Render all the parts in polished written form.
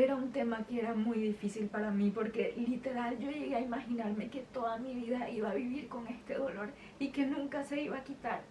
Era un tema que era muy difícil para mí porque literal yo llegué a imaginarme que toda mi vida iba a vivir con este dolor y que nunca se iba a quitar.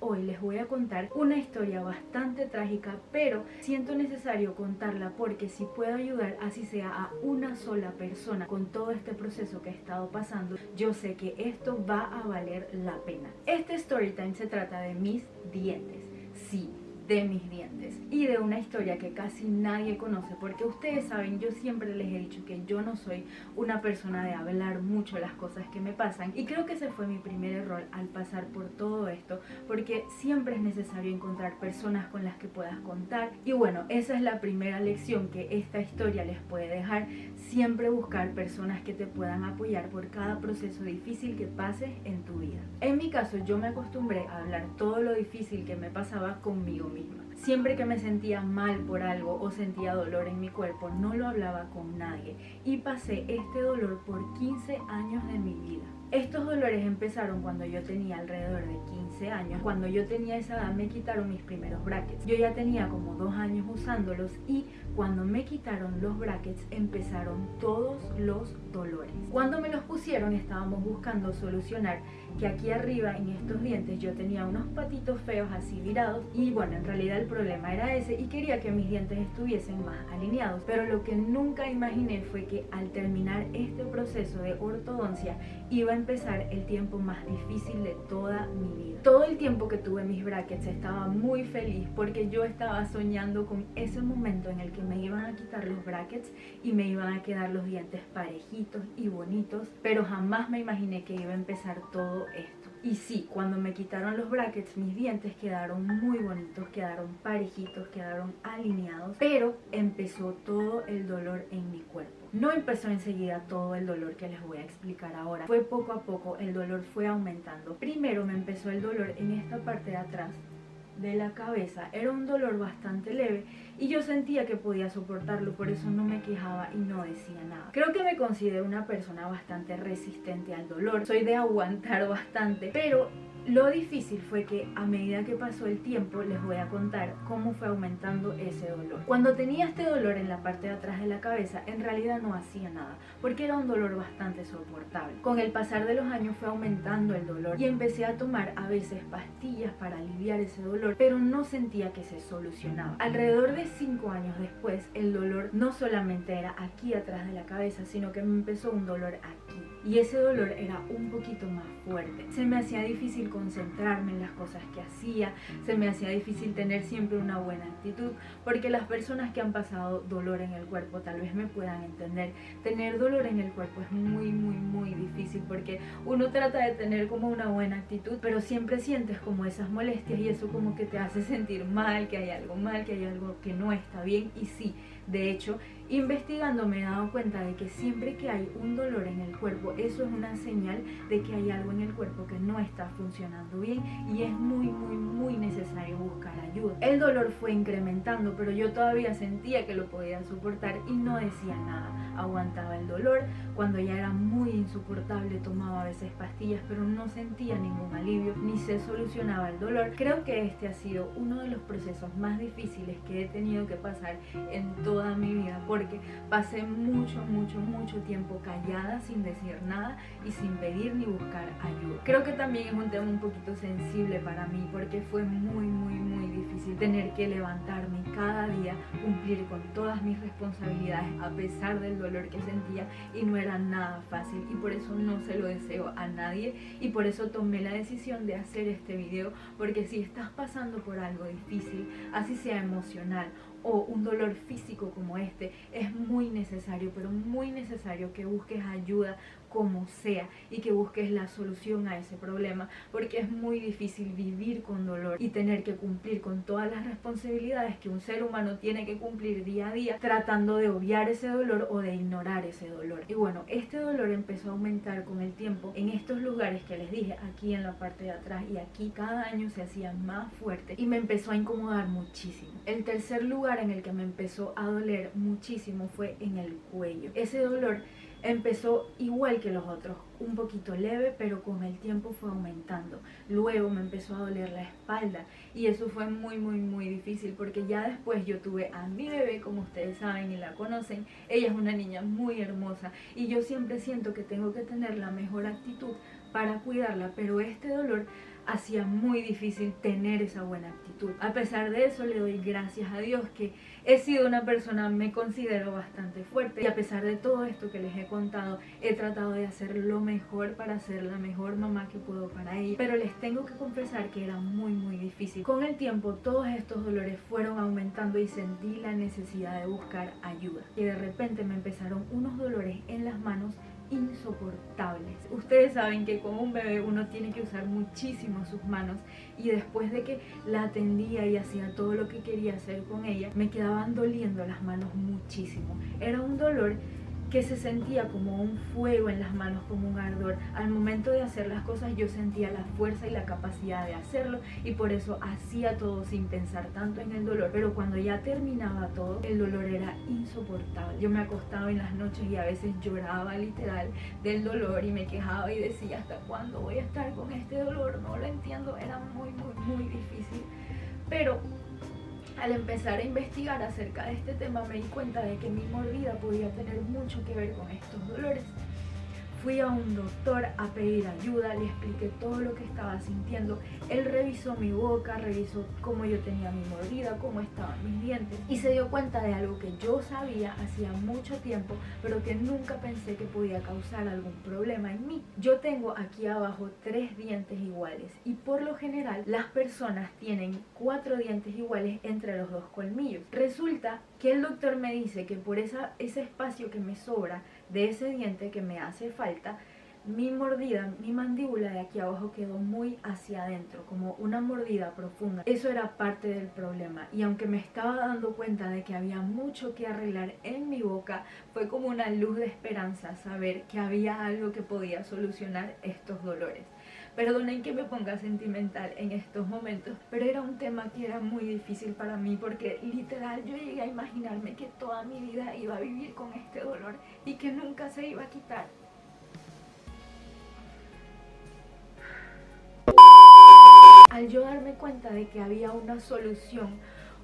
Hoy les voy a contar una historia bastante trágica, pero siento necesario contarla porque si puedo ayudar así sea a una sola persona con todo este proceso que he estado pasando, yo sé que esto va a valer la pena. Este storytime se trata de mis dientes. Sí, de mis dientes y de una historia que casi nadie conoce porque ustedes saben, yo siempre les he dicho que yo no soy una persona de hablar mucho las cosas que me pasan y creo que ese fue mi primer error al pasar por todo esto porque siempre es necesario encontrar personas con las que puedas contar y bueno, esa es la primera lección que esta historia les puede dejar, siempre buscar personas que te puedan apoyar por cada proceso difícil que pases en tu vida. En mi caso yo me acostumbré a hablar todo lo difícil que me pasaba conmigo misma. Siempre que me sentía mal por algo o sentía dolor en mi cuerpo, no lo hablaba con nadie y pasé este dolor por 15 años de mi vida. Estos dolores empezaron cuando yo tenía alrededor de 15 años. Cuando yo tenía esa edad me quitaron mis primeros brackets. Yo ya tenía como 2 años usándolos y cuando me quitaron los brackets empezaron todos los dolores. Cuando me los pusieron estábamos buscando solucionar que aquí arriba en estos dientes yo tenía unos patitos feos así virados y bueno, en realidad el problema era ese y quería que mis dientes estuviesen más alineados, pero lo que nunca imaginé fue que al terminar este proceso de ortodoncia iba a empezar el tiempo más difícil de toda mi vida. Todo el tiempo que tuve mis brackets estaba muy feliz porque yo estaba soñando con ese momento en el que me iban a quitar los brackets y me iban a quedar los dientes parejitos y bonitos, pero jamás me imaginé que iba a empezar todo esto. Y sí, cuando me quitaron los brackets, mis dientes quedaron muy bonitos, quedaron parejitos, quedaron alineados, pero empezó todo el dolor en mi cuerpo. No empezó enseguida todo el dolor que les voy a explicar ahora. Fue poco a poco, el dolor fue aumentando. Primero me empezó el dolor en esta parte de atrás de la cabeza. Era un dolor bastante leve y yo sentía que podía soportarlo, por eso no me quejaba y no decía nada. Creo que me considero una persona bastante resistente al dolor, soy de aguantar bastante, pero lo difícil fue que a medida que pasó el tiempo les voy a contar cómo fue aumentando ese dolor. Cuando tenía este dolor en la parte de atrás de la cabeza, en realidad no hacía nada, porque era un dolor bastante soportable. Con el pasar de los años fue aumentando el dolor y empecé a tomar a veces pastillas para aliviar ese dolor, pero no sentía que se solucionaba. Alrededor de 5 años después, el dolor no solamente era aquí atrás de la cabeza, sino que me empezó un dolor aquí. Y ese dolor era un poquito más fuerte. Se me hacía difícil concentrarme en las cosas que hacía, se me hacía difícil tener siempre una buena actitud, porque las personas que han pasado dolor en el cuerpo tal vez me puedan entender. Tener dolor en el cuerpo es muy difícil porque uno trata de tener como una buena actitud, pero siempre sientes como esas molestias y eso como que te hace sentir mal, que hay algo mal, que hay algo que no está bien. Y sí, de hecho, investigando me he dado cuenta de que siempre que hay un dolor en el cuerpo, eso es una señal de que hay algo en el cuerpo que no está funcionando bien y es muy necesario buscar ayuda. El dolor fue incrementando, pero yo todavía sentía que lo podía soportar y no decía nada. Aguantaba el dolor, cuando ya era muy insoportable tomaba a veces pastillas, pero no sentía ningún alivio ni se solucionaba el dolor. Creo que este ha sido uno de los procesos más difíciles que he tenido que pasar en toda mi vida, porque pasé mucho tiempo callada sin decir nada y sin pedir ni buscar ayuda. Creo que también es un tema un poquito sensible para mí porque fue muy difícil tener que levantarme cada día, cumplir con todas mis responsabilidades a pesar del dolor que sentía y no era nada fácil y por eso no se lo deseo a nadie y por eso tomé la decisión de hacer este video, porque si estás pasando por algo difícil, así sea emocional o un dolor físico como este, es muy necesario, pero muy necesario que busques ayuda como sea y que busques la solución a ese problema, porque es muy difícil vivir con dolor y tener que cumplir con todas las responsabilidades que un ser humano tiene que cumplir día a día, tratando de obviar ese dolor o de ignorar ese dolor. Y bueno, este dolor empezó a aumentar con el tiempo en estos lugares que les dije, aquí en la parte de atrás y aquí, cada año se hacía más fuerte y me empezó a incomodar muchísimo. El tercer lugar en el que me empezó a doler muchísimo fue en el cuello. Ese dolor Empezó igual que los otros, un poquito leve, pero con el tiempo fue aumentando. Luego me empezó a doler la espalda y eso fue muy difícil porque ya después yo tuve a mi bebé, como ustedes saben y la conocen. Ella es una niña muy hermosa y yo siempre siento que tengo que tener la mejor actitud para cuidarla, pero este dolor hacía muy difícil tener esa buena actitud. A pesar de eso, le doy gracias a Dios que he sido una persona, me considero bastante fuerte, y a pesar de todo esto que les he contado, he tratado de hacer lo mejor para ser la mejor mamá que puedo para ella, pero les tengo que confesar que era muy difícil. Con el tiempo todos estos dolores fueron aumentando y sentí la necesidad de buscar ayuda, y de repente me empezaron unos dolores en las manos insoportables. Ustedes saben que con un bebé uno tiene que usar muchísimo sus manos, y después de que la atendía y hacía todo lo que quería hacer con ella, me quedaban doliendo las manos muchísimo. Era un dolor que se sentía como un fuego en las manos, como un ardor. Al momento de hacer las cosas yo sentía la fuerza y la capacidad de hacerlo, y por eso hacía todo sin pensar tanto en el dolor. Pero cuando ya terminaba todo, el dolor era insoportable. Yo me acostaba en las noches y a veces lloraba literal del dolor y me quejaba y decía, ¿hasta cuándo voy a estar con este dolor? No lo entiendo. Era muy difícil. Pero al empezar a investigar acerca de este tema me di cuenta de que mi mordida podía tener mucho que ver con estos dolores. Fui a un doctor a pedir ayuda, le expliqué todo lo que estaba sintiendo. Él revisó mi boca, revisó cómo yo tenía mi mordida, cómo estaban mis dientes, y se dio cuenta de algo que yo sabía hacía mucho tiempo, pero que nunca pensé que podía causar algún problema en mí. Yo tengo aquí abajo 3 dientes iguales, y por lo general las personas tienen 4 dientes iguales entre los 2 colmillos. Resulta que el doctor me dice que por ese espacio que me sobra de ese diente que me hace falta, mi mordida, mi mandíbula de aquí abajo quedó muy hacia adentro, como una mordida profunda. Eso era parte del problema, y aunque me estaba dando cuenta de que había mucho que arreglar en mi boca, fue como una luz de esperanza saber que había algo que podía solucionar estos dolores. Perdonen que me ponga sentimental en estos momentos, pero era un tema que era muy difícil para mí, porque literal yo llegué a imaginarme que toda mi vida iba a vivir con este dolor y que nunca se iba a quitar. Al yo darme cuenta de que había una solución,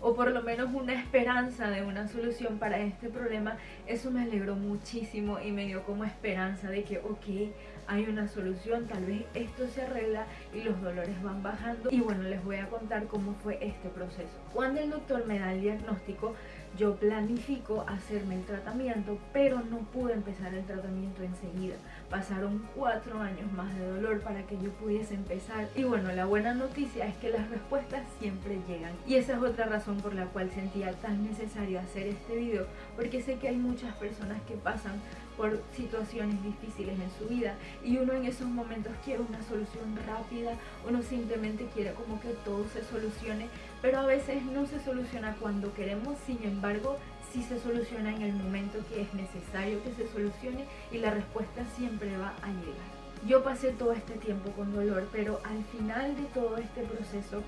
o por lo menos una esperanza de una solución para este problema, eso me alegró muchísimo y me dio como esperanza de que ok, hay una solución, tal vez esto se arregla y los dolores van bajando. Y bueno, les voy a contar cómo fue este proceso. Cuando el doctor me da el diagnóstico, yo planifico hacerme el tratamiento, pero no pude empezar el tratamiento enseguida. Pasaron 4 años más de dolor para que yo pudiese empezar. Y bueno, la buena noticia es que las respuestas siempre llegan. Y esa es otra razón por la cual sentía tan necesario hacer este video, porque sé que hay muchas personas que pasan por situaciones difíciles en su vida, y uno en esos momentos quiere una solución rápida, uno simplemente quiere como que todo se solucione, pero a veces no se soluciona cuando queremos. Sin embargo, sí se soluciona en el momento que es necesario que se solucione, y la respuesta siempre va a llegar. Yo pasé todo este tiempo con dolor, pero al final de todo este proceso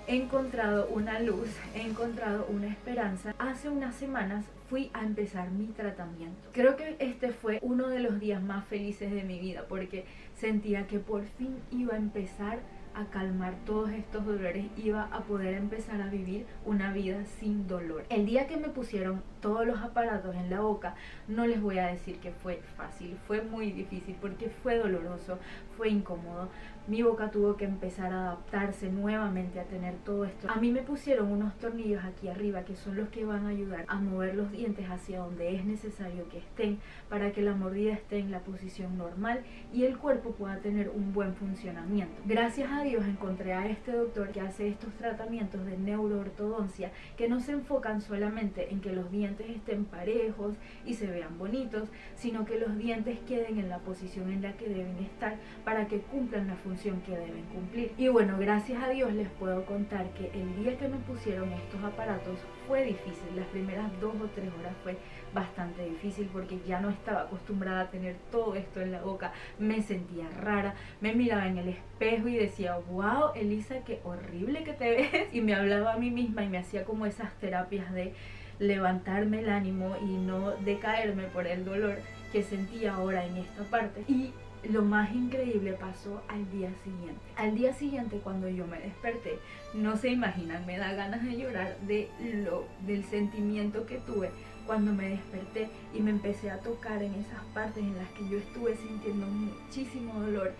he encontrado una luz, he encontrado una esperanza. Hace unas semanas fui a empezar mi tratamiento. Creo que este fue uno de los días más felices de mi vida, porque sentía que por fin iba a empezar a calmar todos estos dolores, iba a poder empezar a vivir una vida sin dolor. El día que me pusieron todos los aparatos en la boca, no les voy a decir que fue fácil, fue muy difícil porque fue doloroso, fue incómodo. Mi boca tuvo que empezar a adaptarse nuevamente a tener todo esto. A mí me pusieron unos tornillos aquí arriba que son los que van a ayudar a mover los dientes hacia donde es necesario que estén, para que la mordida esté en la posición normal y el cuerpo pueda tener un buen funcionamiento. Gracias a Dios encontré a este doctor que hace estos tratamientos de neuroortodoncia, que no se enfocan solamente en que los dientes estén parejos y se vean bonitos, sino que los dientes queden en la posición en la que deben estar para que cumplan la función que deben cumplir. Y bueno, gracias a Dios les puedo contar que el día que me pusieron estos aparatos fue difícil. Las primeras 2 o 3 horas fue bastante difícil porque ya no estaba acostumbrada a tener todo esto en la boca. Me sentía rara, me miraba en el espejo y decía, wow, Elisa, qué horrible que te ves. Y me hablaba a mí misma y me hacía como esas terapias de levantarme el ánimo y no decaerme por el dolor. que sentía ahora en esta parte. Y lo más increíble pasó al día siguiente. Al día siguiente, cuando yo me desperté, no se imaginan, me da ganas de llorar del sentimiento que tuve cuando me desperté y me empecé a tocar en esas partes en las que yo estuve sintiendo muchísimo dolor.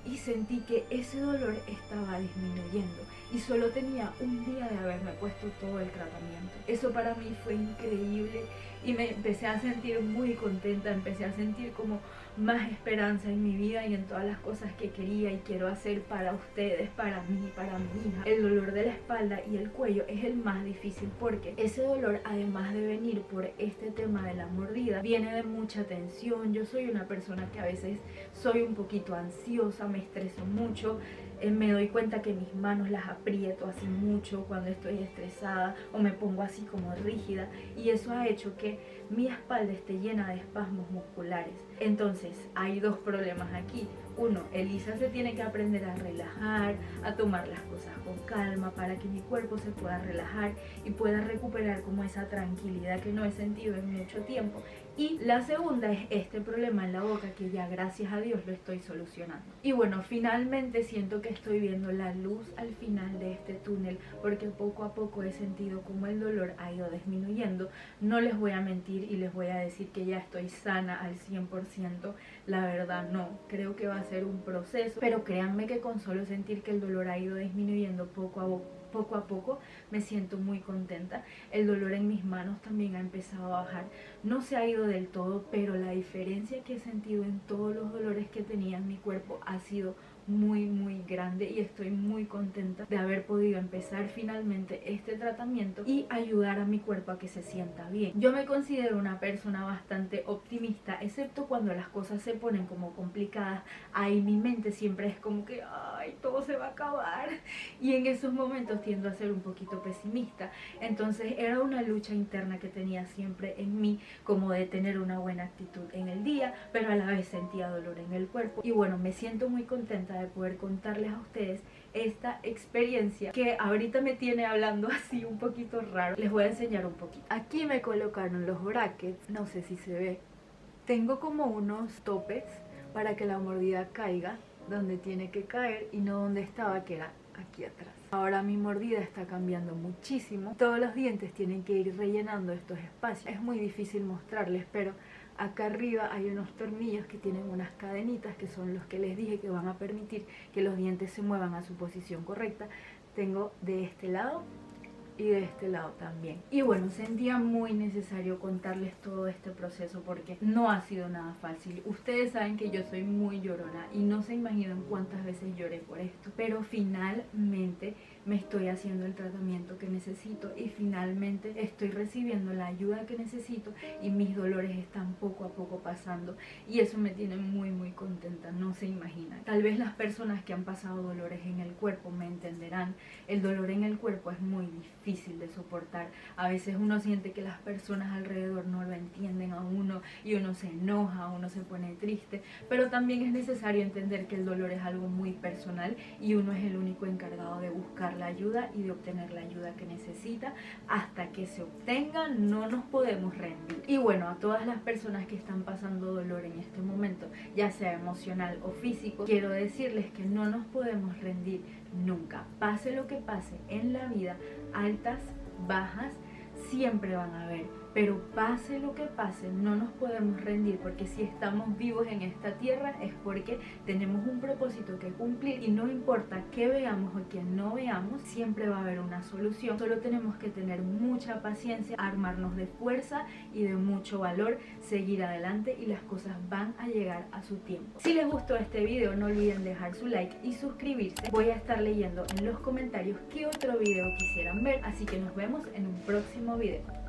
Y sentí que ese dolor estaba disminuyendo y solo tenía un día de haberme puesto todo el tratamiento. Eso para mí fue increíble y me empecé a sentir muy contenta, empecé a sentir como más esperanza en mi vida y en todas las cosas que quería y quiero hacer para ustedes, para mí, para mi hija. El dolor de la espalda y el cuello es el más difícil porque ese dolor, además de venir por este tema de la mordida, viene de mucha tensión. Yo soy una persona que a veces soy un poquito ansiosa, me estreso mucho, me doy cuenta que mis manos las aprieto así mucho cuando estoy estresada o me pongo así como rígida, y eso ha hecho que mi espalda esté llena de espasmos musculares. Entonces hay dos problemas aquí. Uno, Elisa se tiene que aprender a relajar, a tomar las cosas con calma para que mi cuerpo se pueda relajar y pueda recuperar como esa tranquilidad que no he sentido en mucho tiempo. Y la segunda es este problema en la boca, que ya gracias a Dios lo estoy solucionando. Y bueno, finalmente siento que estoy viendo la luz al final de este túnel, porque poco a poco he sentido como el dolor ha ido disminuyendo. No les voy a mentir y les voy a decir que ya estoy sana al 100%. La verdad no, creo que va a ser un proceso, pero créanme que con solo sentir que el dolor ha ido disminuyendo poco a poco me siento muy contenta. El dolor en mis manos también ha empezado a bajar. No se ha ido del todo, pero la diferencia que he sentido en todos los dolores que tenía en mi cuerpo ha sido muy grande y estoy muy contenta de haber podido empezar finalmente este tratamiento y ayudar a mi cuerpo a que se sienta bien. Yo me considero una persona bastante optimista, excepto cuando las cosas se ponen como complicadas. Ahí mi mente siempre es como que ay, todo se va a acabar, y en esos momentos tiendo a ser un poquito pesimista. Entonces era una lucha interna que tenía siempre en mí, como de tener una buena actitud en el día, pero a la vez sentía dolor en el cuerpo. Y bueno, me siento muy contenta de poder contarles a ustedes esta experiencia que ahorita me tiene hablando así un poquito raro. Les voy a enseñar un poquito. Aquí me colocaron los brackets, no sé si se ve. Tengo como unos topes para que la mordida caiga donde tiene que caer y no donde estaba, que era aquí atrás. Ahora mi mordida está cambiando muchísimo. Todos los dientes tienen que ir rellenando estos espacios. Es muy difícil mostrarles, pero acá arriba hay unos tornillos que tienen unas cadenitas que son los que les dije que van a permitir que los dientes se muevan a su posición correcta. Tengo de este lado y de este lado también. Y bueno, sentía muy necesario contarles todo este proceso porque no ha sido nada fácil. Ustedes saben que yo soy muy llorona y no se imaginan cuántas veces lloré por esto, pero finalmente me estoy haciendo el tratamiento que necesito y finalmente estoy recibiendo la ayuda que necesito y mis dolores están poco a poco pasando, y eso me tiene muy contenta, no se imaginan. Tal vez las personas que han pasado dolores en el cuerpo me entenderán. El dolor en el cuerpo es muy difícil de soportar. A veces uno siente que las personas alrededor no lo entienden a uno y uno se enoja, uno se pone triste, pero también es necesario entender que el dolor es algo muy personal y uno es el único encargado de buscar la ayuda y de obtener la ayuda que necesita. Hasta que se obtenga no nos podemos rendir. Y bueno, a todas las personas que están pasando dolor en este momento, ya sea emocional o físico, quiero decirles que no nos podemos rendir nunca. Pase lo que pase en la vida, altas, bajas, siempre van a haber. Pero pase lo que pase, no nos podemos rendir, porque si estamos vivos en esta tierra es porque tenemos un propósito que cumplir, y no importa qué veamos o qué no veamos, siempre va a haber una solución. Solo tenemos que tener mucha paciencia, armarnos de fuerza y de mucho valor, seguir adelante y las cosas van a llegar a su tiempo. Si les gustó este video, no olviden dejar su like y suscribirse. Voy a estar leyendo en los comentarios qué otro video quisieran ver, así que nos vemos en un próximo video.